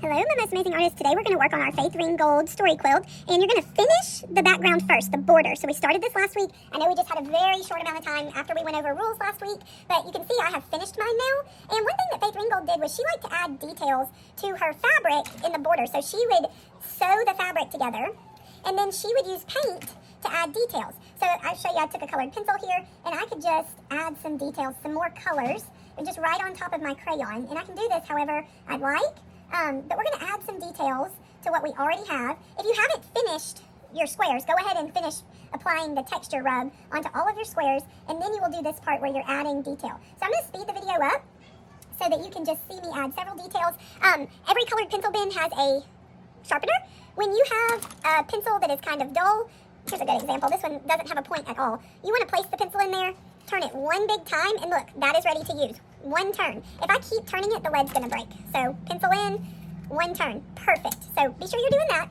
Hello, my most amazing artist. Today we're going to work on our Faith Ringgold story quilt, and you're going to finish the background first, the border. So we started this last week. I know we just had a very short amount of time after we went over rules last week, but you can see I have finished mine now. And one thing that Faith Ringgold did was she liked to add details to her fabric in the border. So she would sew the fabric together, and then she would use paint to add details. So I'll show you, I took a colored pencil here, and I could just add some details, some more colors, and just right on top of my crayon. And I can do this however I'd like. But we're going to add some details to what we already have. If you haven't finished your squares, go ahead and finish applying the texture rub onto all of your squares, and then you will do this part where you're adding detail. So I'm going to speed the video up so that you can just see me add several details. Every colored pencil bin has a sharpener. When you have a pencil that is kind of dull, here's a good example. This one doesn't have a point at all. You want to place the pencil in there, turn it one big time, and look, that is ready to use. One turn. If I keep turning it, the lead's going to break. So pencil in, one turn. Perfect. So be sure you're doing that.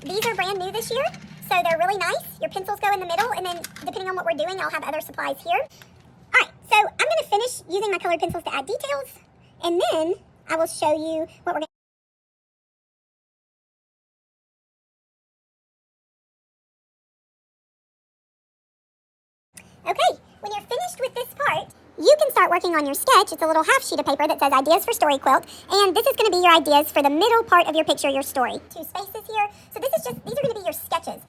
These are brand new this year, so they're really nice. Your pencils go in the middle, and then depending on what we're doing, I'll have other supplies here. All right, so I'm going to finish using my colored pencils to add details, and then I will show you what we're going to. Okay, when you're finished with this part, you can start working on your sketch. It's a little half sheet of paper that says Ideas for Story Quilt, and this is going to be your ideas for the middle part of your picture, your story. Two spaces here. So these are going to be your sketches.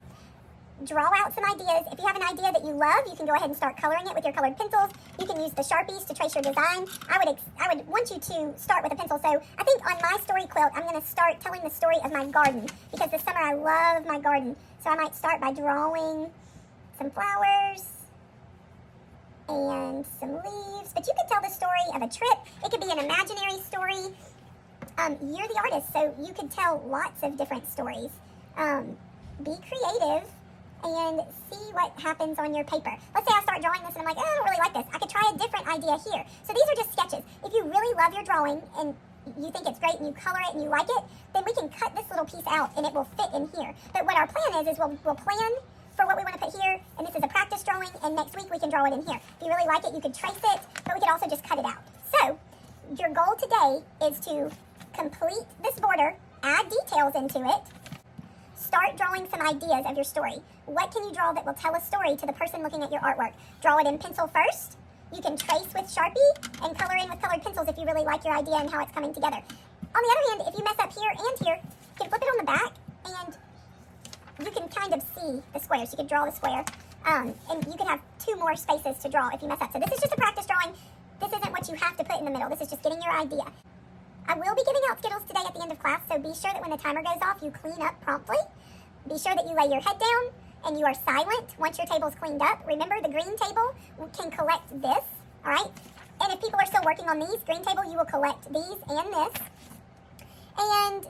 Draw out some ideas. If you have an idea that you love, you can go ahead and start coloring it with your colored pencils. You can use the Sharpies to trace your design. I would want you to start with a pencil. So I think on my story quilt, I'm going to start telling the story of my garden, because this summer I love my garden. So I might start by drawing some flowers and some leaves, but you could tell the story of a trip. It could be an imaginary story. You're the artist, so you could tell lots of different stories. Be creative and see what happens on your paper. Let's say I start drawing this and I'm like, oh, I don't really like this. I could try a different idea here. So these are just sketches. If you really love your drawing and you think it's great and you color it and you like it, then we can cut this little piece out and it will fit in here. But what our plan is we'll plan for what we want to put here, and this is a practice drawing, and next week we can draw it in here. If you really like it, you could trace it, but we could also just cut it out. So your goal today is to complete this border, add details into it, start drawing some ideas of your story. What can you draw that will tell a story to the person looking at your artwork? Draw it in pencil first. You can trace with Sharpie and color in with colored pencils if you really like your idea and how it's coming together. On the other hand, if you mess up here and here, you can flip it on the back and you can kind of see the squares. You could draw the square, and you can have two more spaces to draw if you mess up. So this is just a practice drawing. This isn't what you have to put in the middle. This is just getting your idea. I will be giving out Skittles today at the end of class, so be sure that when the timer goes off, you clean up promptly. Be sure that you lay your head down and you are silent once your table's cleaned up. Remember, the green table can collect this, all right? And if people are still working on these, green table, you will collect these and this. And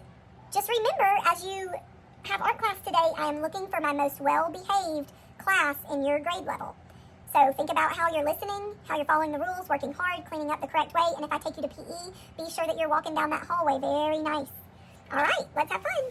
just remember, as you have art class today, I am looking for my most well-behaved class in your grade level. So think about how you're listening, how you're following the rules, working hard, cleaning up the correct way, and if I take you to PE, be sure that you're walking down that hallway very nice. All right, let's have fun.